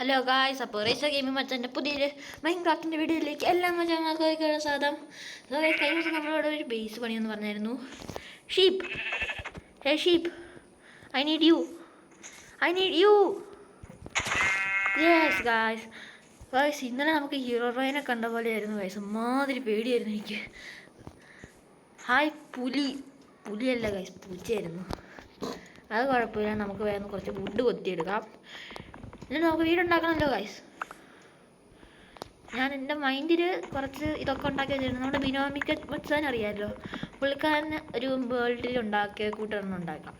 Hello guys, അപ്പോൾ razor gaming മച്ചാൻ്റെ പുതിയൊരു മൈൻക്രാഫ്റ്റിൻ്റെ വീഡിയോയിലേക്ക് എല്ലാ മച്ചാങ്ങൾക്കും സ്വാഗതം. കഴിഞ്ഞ ദിവസം നമ്മളോട് ഒരു ബേസ് പണിയെന്ന് പറഞ്ഞായിരുന്നു. Sheep, hey sheep, I need you. Yes guys, ഇന്നലെ നമുക്ക് ഹീറോയിനെ കണ്ട പോലെയായിരുന്നു ഗായ്സ്. മാതിരി പേടിയായിരുന്നു എനിക്ക്. ഹായ് പുലിയല്ല ഗായ്സ്, പൂച്ചയായിരുന്നു. അത് കുഴപ്പമില്ല, നമുക്ക് വേഗം കുറച്ച് വുഡ് കൊത്തിയെടുക്കാം. എന്നിട്ട് നമുക്ക് വീടുണ്ടാക്കണമല്ലോ ഗൈസ്. ഞാൻ എൻ്റെ മൈൻഡിൽ കുറച്ച് ഇതൊക്കെ ഉണ്ടാക്കി വെച്ചിട്ടുണ്ട്. നമ്മുടെ ബിനോമിക്ക് വെച്ചാൽ അറിയാമല്ലോ, പുള്ളിക്കാരന് ഒരു വേൾഡിൽ ഉണ്ടാക്കിയ കൂട്ടൊരെണ്ണം ഉണ്ടാക്കാം.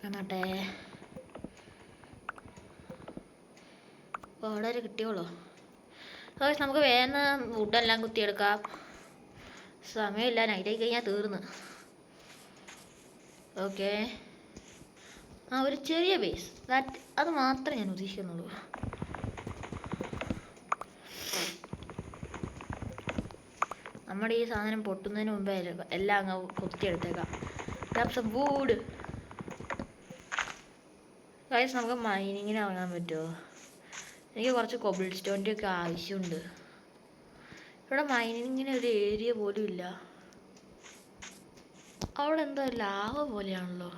എന്നിട്ടേ വളരെ കിട്ടിയോളൂ ഗൈസ്. നമുക്ക് വേഗം വുഡെല്ലാം കുത്തിയെടുക്കാം. സമയമില്ല, നൈറ്റായി കഴിഞ്ഞാൽ തീർന്ന്. ഓക്കെ, ഒരു ചെറിയ ബേസ് അത് മാത്രമേ ഞാൻ ഉദ്ദേശിക്കുന്നുള്ളൂ. നമ്മുടെ ഈ സാധനം പൊട്ടുന്നതിന് മുമ്പേ എല്ലാം അങ്ങ് കുത്തിയെടുത്തേക്കാം. വൂഡ് ഗൈസ്, നമുക്ക് മൈനിങ്ങിന് ഇറങ്ങാൻ പറ്റുമോ? എനിക്ക് കുറച്ച് കൊബിൾ സ്റ്റോണിൻ്റെ ഒക്കെ ആവശ്യമുണ്ട്. ഇവിടെ മൈനിങ്ങിന് ഒരു ഏരിയ പോലും ഇല്ല. അവിടെ എന്തോ ലാവ പോലെയാണല്ലോ.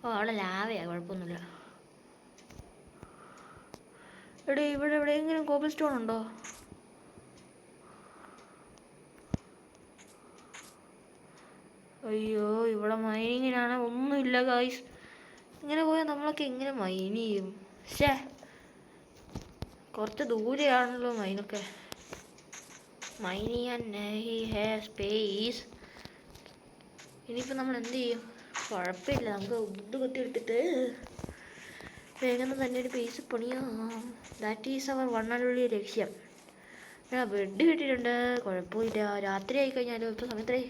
അവിടെ ലാവയാ, കുഴപ്പമൊന്നുമില്ല. ഇവിടെ എവിടെയെങ്കിലും കോബിൾ സ്റ്റോൺ ഉണ്ടോ? അയ്യോ, ഇവിടെ മൈനിങ്ങിനാണ് ഒന്നുമില്ല ഗായ്സ്. ഇങ്ങനെ പോയാൽ നമ്മളൊക്കെ എങ്ങനെ മൈൻ ചെയ്യും? കുറച്ച് ദൂരെയാണല്ലോ മൈനൊക്കെ. മൈൻ ചെയ്യാൻ സ്പേസ്. ഇനിയിപ്പോൾ നമ്മൾ എന്ത് ചെയ്യും? കുഴപ്പമില്ല, നമുക്ക് വുഡ് കൊത്തിയെടുത്തിട്ട് വേഗം തന്നെ ഒരു ബേസ് പണിയാം. ദാറ്റ് ഈസ് അവർ വണ്ണുള്ള ലക്ഷ്യം. ബെഡ് കിട്ടിയിട്ടുണ്ട്, കുഴപ്പമില്ല. രാത്രി ആയി കഴിഞ്ഞാലോ? ഇപ്പോൾ സമയത്തായി.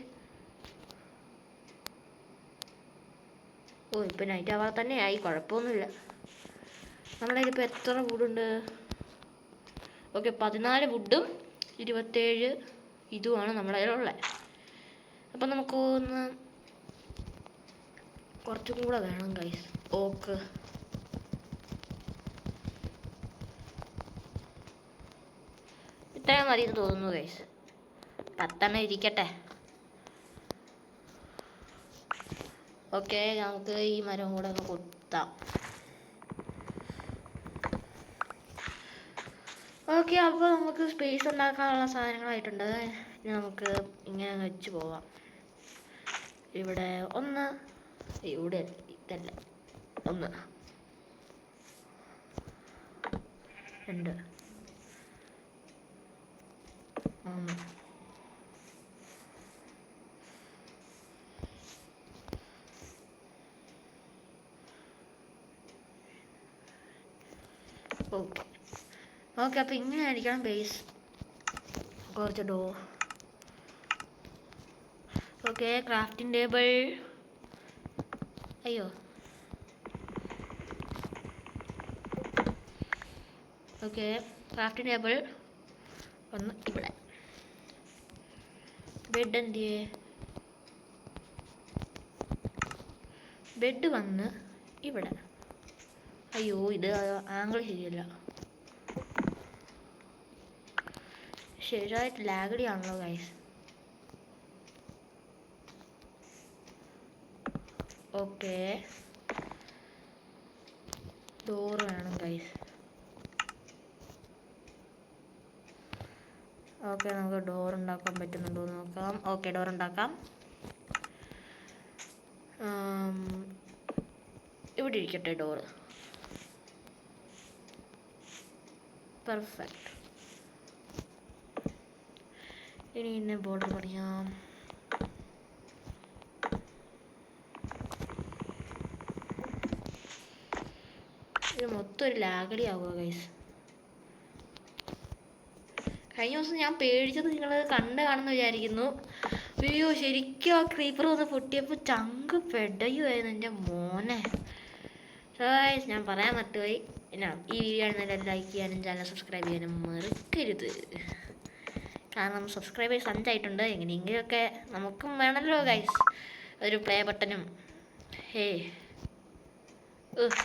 ഇപ്പം നൈറ്റ് ആവാതെ തന്നെ ആയി, കുഴപ്പമൊന്നുമില്ല. നമ്മുടെ കയ്യിലിപ്പോൾ എത്ര വുഡുണ്ട്? ഓക്കെ, 14 വുഡും 27 ഇതുമാണ് നമ്മുടെ കയ്യിലുള്ളത്. അപ്പം നമുക്കൊന്ന് കുറച്ചും കൂടെ വേണം ഗൈസ്. ഓക്ക് ഇത്രയും മതി തോന്നുന്നു ഗൈസ്. 10 ഇരിക്കട്ടെ. ഓക്കെ, നമുക്ക് ഈ മരം കൂടെ ഒന്ന് കൊത്താം. ഓക്കെ, അപ്പോൾ നമുക്ക് സ്പേസ് ഉണ്ടാക്കാനുള്ള സാധനങ്ങളായിട്ടുണ്ട്. നമുക്ക് ഇങ്ങനെ വെച്ച് പോവാം. ഇവിടെ ഒന്ന്, ഇവിടെ ഇതല്ല, 1 2 3. ഓക്കെ, അപ്പോൾ ഇങ്ങനെ ആയിരിക്കണം ബേസ്. കുറച്ച് ഡോ. Okay, crafting table. അയ്യോ, ഓക്കെ, ക്രാഫ്റ്റിംഗ് ടേബിൾ ഒന്ന് ഇവിടെ. ബെഡ് എന്ത് ചെയ്യേ? ബെഡ് വന്ന് ഇവിടെ. അയ്യോ, ഇത് ആംഗിൾ ശരിയല്ല. ശരിയായിട്ട് ലാഗടി ആണല്ലോ ഗൈസ്. ഓക്കെ, ഡോർ വേണം ഗൈസ്. ഓക്കെ, നമുക്ക് ഡോർ ഉണ്ടാക്കാൻ പറ്റുന്നുണ്ടോ എന്ന് നോക്കാം. ഓക്കെ, ഡോർ ഉണ്ടാക്കാം. ഇവിടെ ഇരിക്കട്ടെ ഡോറ്. പെർഫെക്റ്റ്. ഇനി ഇന്നെ ബോർഡർ പണിയാം. ഇത് മൊത്തം ഒരു ലാഗടി ആവുക ഗൈസ്. കഴിഞ്ഞ ദിവസം ഞാൻ പേടിച്ചത് നിങ്ങൾ കാണുമെന്ന് വിചാരിക്കുന്നു. അയ്യോ, ശരിക്കും ആ ക്രീപ്പർ വന്ന് പൊട്ടിയപ്പോൾ ചങ്ക് പെടയുമായിരുന്നു എൻ്റെ മോനെ. ഗൈസ്, ഞാൻ പറയാൻ പറ്റുപോയി. ഈ വീഡിയോ ആണെന്നെല്ലാം ലൈക്ക് ചെയ്യാനും ചാനൽ സബ്സ്ക്രൈബ് ചെയ്യാനും മറക്കരുത്. കാരണം സബ്സ്ക്രൈബേഴ്സ് 5 ആയിട്ടുണ്ട്. എങ്ങനെയെങ്കിലുമൊക്കെ നമുക്കും വേണമല്ലോ ഗൈസ് ഒരു പ്ലേ ബട്ടനും.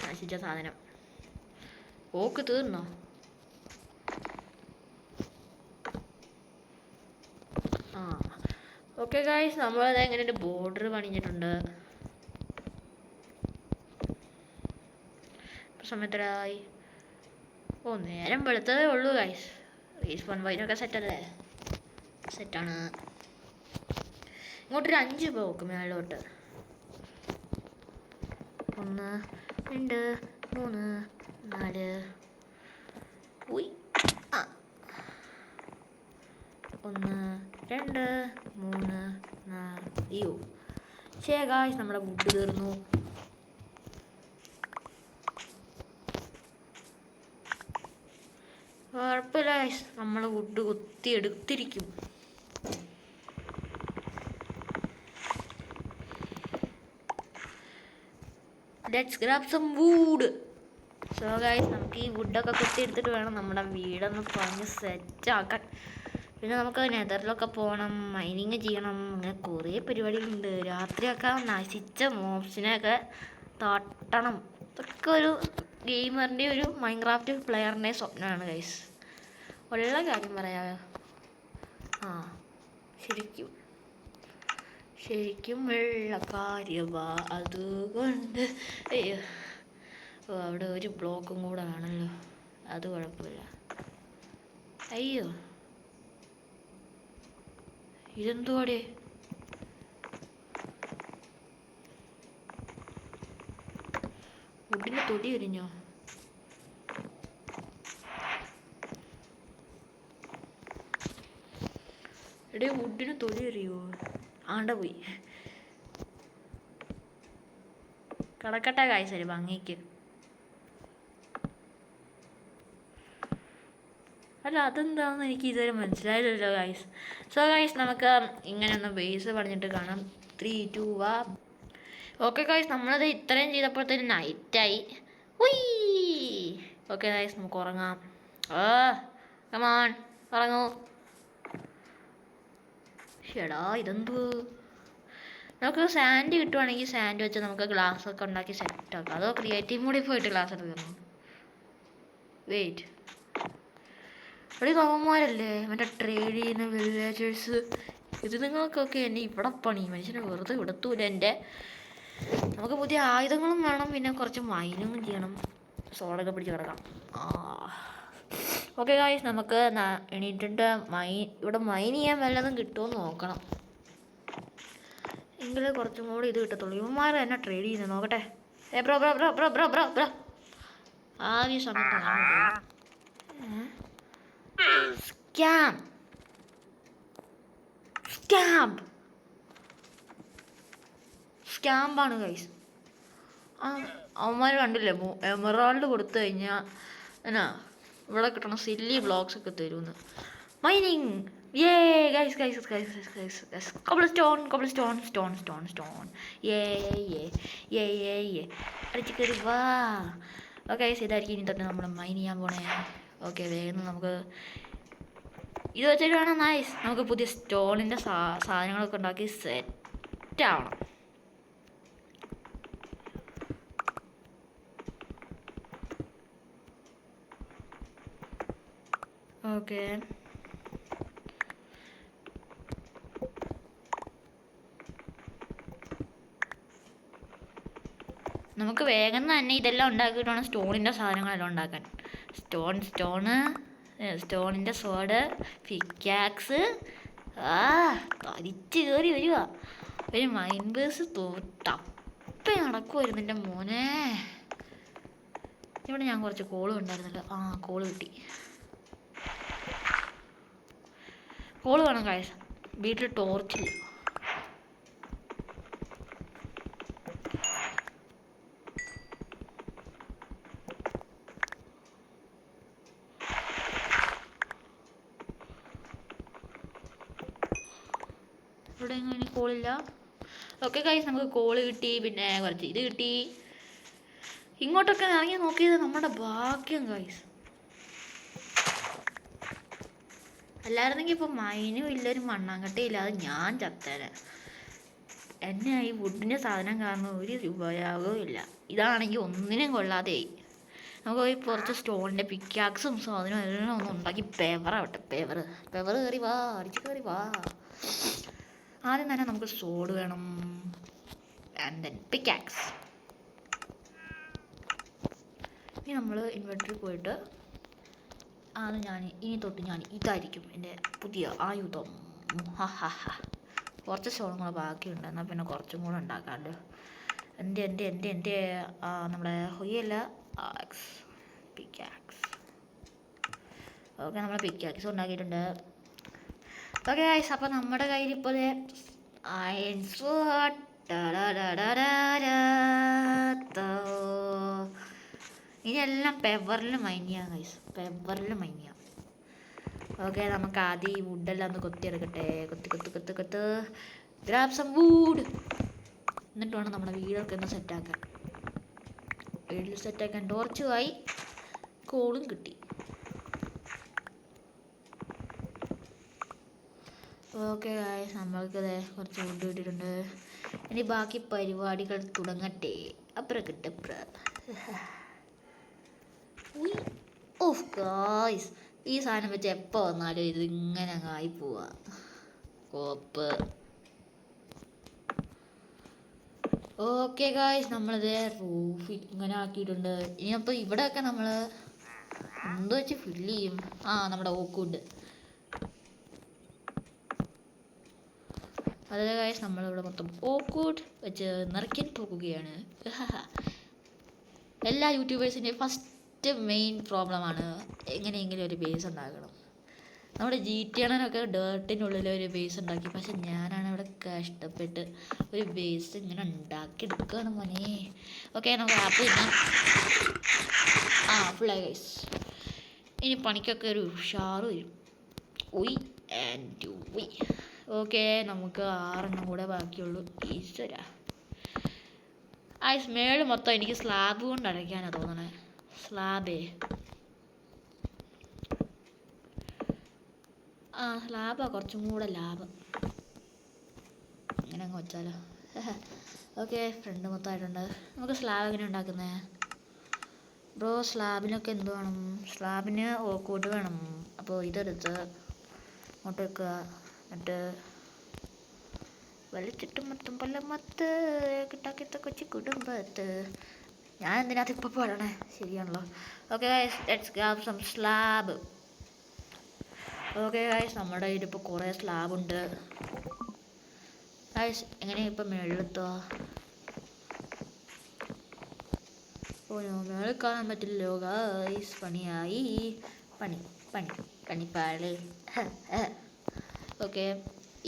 നശിച്ച സാധനം. ഓക്ക് തീർന്നോ? ആ ഓക്കെ ഗായ്സ്, നമ്മളത് എങ്ങനെ ബോർഡർ പണിഞ്ഞിട്ടുണ്ട്. സമയത്തരായി. ഓ നേരം വെളുത്തതേ ഉള്ളൂ ഗായ്സ്. റീസ്പോൺ വൈനൊക്കെ സെറ്റല്ലേ? സെറ്റാണ്. ഇങ്ങോട്ടൊരു 5 ബ്ലോക്ക് മേലോട്ട്. 1 2 3 4. ഉയ് ആ 1 2 3 4. അയ്യോ ശേ ഗായ്സ്, നമ്മുടെ വുഡ് തീർന്നു. കുഴപ്പമില്ല ഗായ്സ്, നമ്മൾ വുഡ് കുത്തി എടുത്തിരിക്കും. Let's grab some wood. So guys, നമുക്ക് ഈ വുഡൊക്കെ കുത്തി എടുത്തിട്ട് വേണം നമ്മുടെ വീടൊന്ന് പറഞ്ഞ് സെറ്റാക്കാൻ. പിന്നെ നമുക്ക് നെതറിലൊക്കെ പോകണം, മൈനിങ് ചെയ്യണം, അങ്ങനെ കുറേ പരിപാടികളുണ്ട്. രാത്രിയൊക്കെ നശിച്ച മോബ്സിനെയൊക്കെ തട്ടണം. ഇതൊക്കെ ഒരു ഗെയിമറിൻ്റെ, ഒരു മൈൻക്രാഫ്റ്റ് പ്ലെയറിൻ്റെ സ്വപ്നമാണ് ഗൈസ്. ഉള്ള കാര്യം പറയാമോ? ആ ശരിക്കും ഉള്ള കാര്യമാ അതുകൊണ്ട്. അയ്യോ ഓ, അവിടെ ഒരു ബ്ലോക്കും കൂടെ ആണല്ലോ, അത് കുഴപ്പമില്ല. അയ്യോ ഇതെന്തുവാടേ? വുഡിൻ്റെ തൊലി എരിഞ്ഞോ? എടേ വുഡിന് തൊലി എറിയോ? ആണ്ട പോയി. കിടക്കട്ടെ ഗായ്സ് ഒരു ഭംഗിക്ക്. അല്ല അതെന്താണെന്ന് എനിക്ക് ഇതുവരെ മനസ്സിലായില്ലല്ലോ ഗായ്സ്. സോ ഗായ്സ്, നമുക്ക് ഇങ്ങനെ ഒന്ന് ബേസ് പറഞ്ഞിട്ട് കാണാം. 3 2 1. ഓക്കെ ഗായ്സ്, നമ്മളത് ഇത്രയും ചെയ്തപ്പോഴത്തേന് നൈറ്റായി. ഉയ് ഓക്കെ ഗായ്സ്, നമുക്ക് ഉറങ്ങാം. കമാൺ ഉറങ്ങൂ. ഷെടാ ഇതെന്തു? നമുക്ക് സാൻഡ് കിട്ടുവാണെങ്കിൽ സാൻഡ് വെച്ച് നമുക്ക് ഗ്ലാസ് ഒക്കെ ഉണ്ടാക്കി സെറ്റാക്കാം. അതോ ക്രിയേറ്റീവ് മോഡിൽ പോയിട്ട് ഗ്ലാസ് എടുക്കുന്നു? വെയിറ്റ്, ഇവിടെ കവന്മാരല്ലേ മറ്റേ ട്രേഡ് ചെയ്യുന്ന വില്ലേജേഴ്സ്. ഇത് നിങ്ങൾക്കൊക്കെ എന്നെ ഇവിടെ പണി, മനുഷ്യനെ വെറുതെ വിടത്തൂല എൻ്റെ. നമുക്ക് പുതിയ ആയുധങ്ങളും വേണം, പിന്നെ കുറച്ച് മൈനിങ്ങും ചെയ്യണം. സോളൊക്കെ പിടിച്ച് കിടക്കാം. ഓക്കെ ഗായ്സ്, നമുക്ക് എണീറ്റിട്ട് ഇവിടെ മൈൻ ചെയ്യാൻ വല്ലതും കിട്ടുമെന്ന് നോക്കണം. എങ്കിലേ കുറച്ചും കൂടി ഇത് കിട്ടത്തുള്ളൂ. ഇവന്മാർ തന്നെ ട്രേഡ് ചെയ്യുന്നത് നോക്കട്ടെ. Bro bro bro bro bro bro bro ആദ്യ സമയത്ത് സ്കാം സ്കാമ്പാണ് ഗൈസ്. അവന്മാർ കണ്ടില്ലേ, എമറാൾഡ് കൊടുത്തു കഴിഞ്ഞാൽ എന്നാ ഇവിടെ കിട്ടണ സില്ലി ബ്ലോക്സ് ഒക്കെ തരുമെന്ന്. Mining yeah guys guys guys guys guys. Stone yeah അടിച്ച് കയറി വാ. ഓക്കെ ഗൈസ്, ഇതായിരിക്കും ഇനി തൊട്ട് നമ്മൾ മൈൻ ചെയ്യാൻ പോണേ. ഓക്കെ, വേഗം നമുക്ക് ഇത് വെച്ചിട്ട് വേണം നൈസ് നമുക്ക് പുതിയ സ്റ്റോണിൻ്റെ സാധനങ്ങളൊക്കെ ഉണ്ടാക്കി സെറ്റ് ആവണം. ഓക്കെ, നമുക്ക് വേഗം തന്നെ ഇതെല്ലാം ഉണ്ടാക്കിയിട്ട് വേണം സ്റ്റോണിൻ്റെ സാധനങ്ങളെല്ലാം ഉണ്ടാക്കാൻ. സ്റ്റോണിൻ്റെ സോഡ്, പിക്കാക്സ്. തരിച്ച് കയറി വരിക. ഒരു മൈൻബേഴ്സ് തപ്പി നടക്കുമായിരുന്നു എൻ്റെ മോനെ. ഇവിടെ ഞാൻ കുറച്ച് കോളും ഉണ്ടായിരുന്നല്ലോ. കോള് കിട്ടി. കോള് വേണം കാഴ്ച. വീട്ടിൽ ടോർച്ചില്ല. ഇവിടെ എങ്ങനെ ഇനി കോളില്ല. ഓക്കെ ഗൈസ്, നമുക്ക് കോള് കിട്ടി, പിന്നെ കുറച്ച് ഇത് കിട്ടി. ഇങ്ങോട്ടൊക്കെ ഇറങ്ങി നോക്കിയത് നമ്മുടെ ഭാഗ്യം ഗൈസ്. അല്ലായിരുന്നെങ്കിൽ ഇപ്പോൾ മൈനും ഇല്ല, ഒരു മണ്ണാങ്കട്ടയും ഇല്ലാതെ ഞാൻ ചത്തേനെ. എന്നെ ഈ വുഡിൻ്റെ സാധനം കാരണം ഒരു ഉപയോഗവും ഇല്ല. ഇതാണെങ്കിൽ ഒന്നിനും കൊള്ളാതെയായി. നമുക്ക് പോയി കുറച്ച് സ്റ്റോണിൻ്റെ പിക്കാക്സും സാധനവും എല്ലാം ഒന്ന് ഉണ്ടാക്കി പെവറാവട്ടെ. പെവർ കയറി വാ, അടിച്ച് കയറി വാ. ആദ്യം തന്നെ നമുക്ക് സോഡ് വേണം. And then pickaxe. ഇനി നമ്മൾ ഇൻവെർട്ടറിൽ പോയിട്ട് ഇനി തൊട്ട് ഞാൻ ഇതായിരിക്കും എൻ്റെ പുതിയ ആയുധം. കുറച്ച് സ്റ്റോണും കൂടെ ബാക്കിയുണ്ട്. എന്നാൽ പിന്നെ കുറച്ചും കൂടെ ഉണ്ടാക്കാമല്ലോ. എൻ്റെ നമ്മുടെ ഹൊയ്യല്ല പിക്കാക്സ്. ഓക്കെ, നമ്മൾ പിക്കാക്സ് ഉണ്ടാക്കിയിട്ടുണ്ട്. ഓക്കെ ഗൈസ്, അപ്പോൾ നമ്മുടെ കയ്യിൽ ഇപ്പോൾ അയൺ സ്വാഡ്. ഇനിയെല്ലാം പെവറിൽ മൈൻ ചെയ്യാം ഗൈസ്, പെവറിൽ മൈൻ ചെയ്യാം. ഓക്കെ, നമുക്ക് ആദ്യം ഈ വുഡെല്ലാം ഒന്ന് കൊത്തിയെടുക്കട്ടെ. കൊത്ത് ഗ്രാബ് സം വുഡ്. എന്നിട്ട് വേണം നമ്മുടെ വീടൊക്കെ ഒന്ന് സെറ്റാക്കാൻ. വീട്ടിൽ സെറ്റാക്കാൻ ടോർച്ചുമായി കോളും കിട്ടി. ഓക്കെ ഗൈസ്, നമ്മൾക്കത് കുറച്ച് വുഡ് കിട്ടിയിട്ടുണ്ട്. ഇനി ബാക്കി പരിപാടികൾ തുടങ്ങട്ടെ. അപ്പുറം കിട്ടപ്പുറ. ഓഫ് ഗൈസ്, ഈ സാധനം വെച്ച് എപ്പോൾ വന്നാലും ഇത് ഇങ്ങനെ അങ്ങ് ആയി പോവാ. കോപ്പ്. ഓക്കെ ഗൈസ്, നമ്മളിത് റൂഫ് ഇങ്ങനെ ആക്കിയിട്ടുണ്ട്. ഇനി അപ്പോൾ ഇവിടെയൊക്കെ നമ്മൾ എന്ത് വെച്ച് ഫില്ല് ചെയ്യും? നമ്മുടെ ഓക്കുണ്ട്. അതായത് ഗൈസ്, നമ്മളിവിടെ മൊത്തം ഓക്ക്വുഡ് വെച്ച് നിറയ്ക്കാൻ പോകുകയാണ്. എല്ലാ യൂട്യൂബേഴ്സിൻ്റെയും ഫസ്റ്റ് മെയിൻ പ്രോബ്ലമാണ് എങ്ങനെയെങ്കിലും ഒരു ബേസ് ഉണ്ടാക്കണം. നമ്മുടെ GTA ഡേർട്ടിനുള്ളിൽ ഒരു ബേസ് ഉണ്ടാക്കി. പക്ഷെ ഞാനാണ് ഇവിടെ കഷ്ടപ്പെട്ട് ഒരു ബേസ് ഇങ്ങനെ ഉണ്ടാക്കിയെടുക്കുകയാണ് മോനെ. ഓക്കെ, നമുക്ക് ആപ്പ് ഫുള്ളായി ഗൈസ്. ഇനി പണിക്കൊക്കെ ഒരു ഉഷാറ് വരും. ഓക്കെ, നമുക്ക് 6 കൂടെ ബാക്കിയുള്ളൂ. ഈശ്വര, മേള് മൊത്തം എനിക്ക് സ്ലാബ് കൊണ്ട് അടയ്ക്കാനാണ് തോന്നണേ. സ്ലാബാ കുറച്ചും കൂടെ ലാഭം. അങ്ങനെ അങ്ങ് വെച്ചാലോ. ഓക്കെ, ഫ്രണ്ട് മൊത്തമായിട്ടുണ്ട്. നമുക്ക് സ്ലാബ് എങ്ങനെ ഉണ്ടാക്കുന്നത് ബ്രോ? സ്ലാബിനൊക്കെ എന്ത് വേണം? സ്ലാബിന് ഓക്ക്വുഡ് വേണം. അപ്പോൾ ഇതെടുത്ത് അങ്ങോട്ട് വെക്കുക. എന്നിട്ട് വലിച്ചിട്ട് മൊത്തം കൊല്ലമത്ത് കിട്ടാക്കിത്ത കൊച്ചു കുടുംബത്ത്. ഞാൻ എന്തിനകത്ത് ഇപ്പോൾ പറയണേ? ശരിയാണല്ലോ. Okay guys, let's grab some slab. Okay guys, നമ്മുടെ കയ്യിൽ ഇപ്പോൾ കുറേ സ്ലാബുണ്ട് ഗൈസ്. എങ്ങനെയാണ് ഇപ്പം മേളിലെത്തുക? മേളിൽ കാണാൻ പറ്റില്ലല്ലോ ഗൈസ്. പണിയായി. പണിപ്പാള്. ഓക്കെ,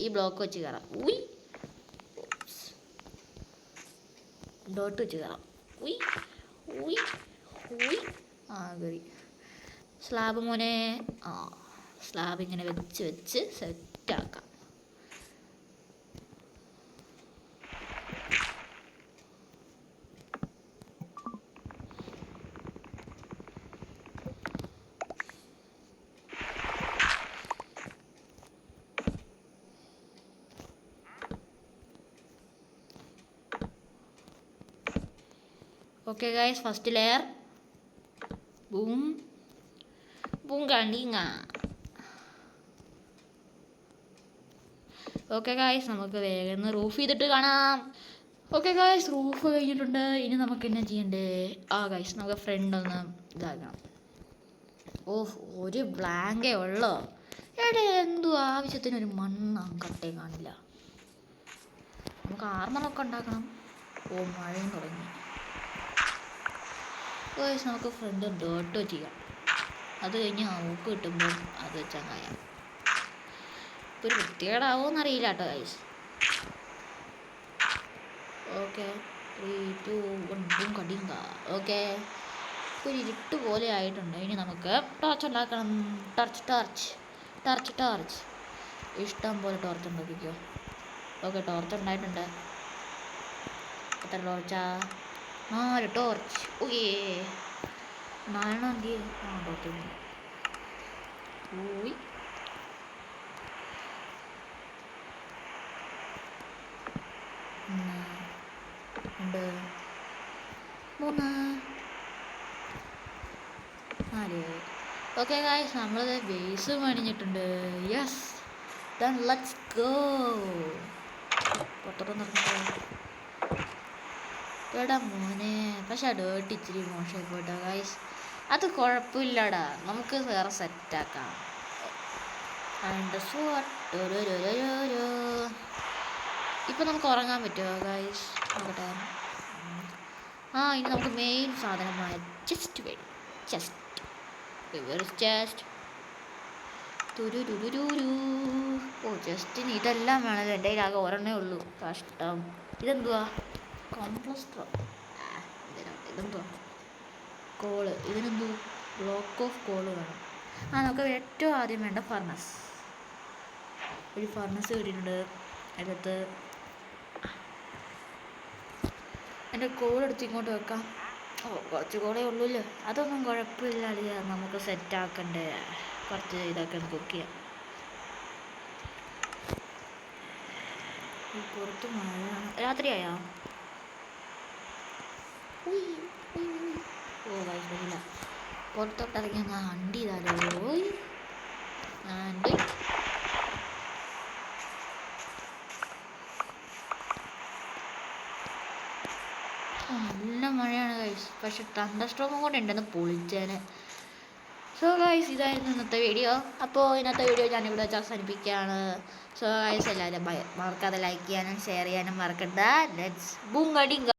ഈ ബ്ലോക്ക് വെച്ച് കയറാം. ഡോട്ട് വെച്ച് കയറാം. കയറി. സ്ലാബ് മോനെ. സ്ലാബ് ഇങ്ങനെ വെച്ച് സെറ്റാക്കാം. Okay guys, first layer. Boom കണ്ടിങ്ങ. ഓക്കെ ഗൈസ്, നമുക്ക് വേഗം റൂഫ് ചെയ്തിട്ട് കാണാം. ഓക്കെ ഗൈസ്, റൂഫ് കഴിഞ്ഞിട്ടുണ്ട്. ഇനി നമുക്ക് എന്നാ ചെയ്യണ്ടേ? ഗൈസ്, നമുക്ക് ഫ്രണ്ട് ഒന്ന് ഇതാക്കണം. ഒരു ബ്ലാങ്കേ ഉള്ളോ? എന്തു ആവശ്യത്തിനൊരു മണ്ണ് കട്ടേ കാണില്ല. നമുക്ക് ആർമറൊക്കെ ഉണ്ടാക്കണം. മഴയും തുടങ്ങി. ഗൈസ്, നമുക്ക് ഫ്രണ്ട് ഡോട്ട് ചെയ്യാം. അത് കഴിഞ്ഞ് ഓക്ക് കിട്ടുമ്പോൾ അത് വെച്ചാൽ കായാം. ഇപ്പോൾ ഒരു വൃത്തികേടാവുമെന്നറിയില്ല കേട്ടോ ഗൈസ്. ഓക്കെ, 3, 2, 1 കടിയുക. ഓക്കെ, ഒരു ഇരുട്ട് പോലെ ആയിട്ടുണ്ട്. ഇനി നമുക്ക് ടോർച്ച് ഉണ്ടാക്കണം. ടോർച്ച് ഇഷ്ടം പോലെ ടോർച്ച് ഉണ്ടാക്കിക്കോ. ഓക്കെ, ടോർച്ച് ഉണ്ടായിട്ടുണ്ട്. എത്ര ടോർച്ചാ? 4 ടോർച്ച്. Okay, 4 torch. ഉണ്ട് 3. 4. ഓക്കെ ഗായ്സ്, നമ്മളത് ബേസ് പണിഞ്ഞിട്ടുണ്ട്. Yes, then let's go. പുറത്തോട്ട് നടന്നിട്ട് എടാ മോനെ, പക്ഷെ ആ ഡേർട്ട് ഇച്ചിരി മോശമായി പോയിട്ടോ ഗായ്സ്. അത് കുഴപ്പമില്ലടാ, നമുക്ക് വേറെ സെറ്റാക്കാം. ഇപ്പം നമുക്ക് ഉറങ്ങാൻ പറ്റുമോ ഗായ്സ്? നോക്കട്ടെ. ഇനി നമുക്ക് മെയിൻ സാധനമായ ചെസ്റ്റ് വേണം. ചെസ്റ്റ് ചെസ്റ്റിന് ഇതെല്ലാം വേണമല്ലോ. എൻ്റെ കയ്യിൽ ആകെ ഒരെണ്ണേ ഉള്ളൂ. കഷ്ടം. ഇതെന്തുവാ? കോംപ്ലസ്റ്റർ. ഇതെന്തുവാ? കോള്. ഇതിനെന്തു? ബ്ലോക്ക് ഓഫ് കോള് വേണം. നമുക്ക് ഏറ്റവും ആദ്യം വേണ്ട ഫർണസ്. ഒരു ഫർണസ് കിട്ടിയിട്ടുണ്ട്. അടുത്ത് എൻ്റെ കോളെടുത്ത് ഇങ്ങോട്ട് വെക്കാം. കുറച്ച് കോളേ ഉള്ളൂല്ലോ. അതൊന്നും കുഴപ്പമില്ല അളിയാ, നമുക്ക് സെറ്റാക്കണ്ടേ. കുറച്ച് ഇതൊക്കെ കുക്ക് ചെയ്യാം. പുറത്ത് മഴയാണ്. രാത്രിയായോ? കഴിയില്ല. പുറത്തോട്ടിറങ്ങിയ വണ്ടി ഇതാലോ. ആൻഡ് നല്ല മഴയാണ് ഗൈസ്. പക്ഷെ തണ്ടർസ്ട്രോമും കൂടെ ഉണ്ടെന്ന് പൊളിച്ചേനെ. സോ ഗൈസ്, ഇതായിരുന്നു ഇന്നത്തെ വീഡിയോ. അപ്പോൾ ഇന്നത്തെ വീഡിയോ ഞാനിവിടെ വെച്ച് അവസാനിപ്പിക്കുകയാണ്. സോ ഗൈസ്, എല്ലാവരും മറക്കാതെ ലൈക്ക് ചെയ്യാനും ഷെയർ ചെയ്യാനും മറക്കണ്ട. ലെറ്റ്സ് ബൂങ്ങ ഡിങ്ക.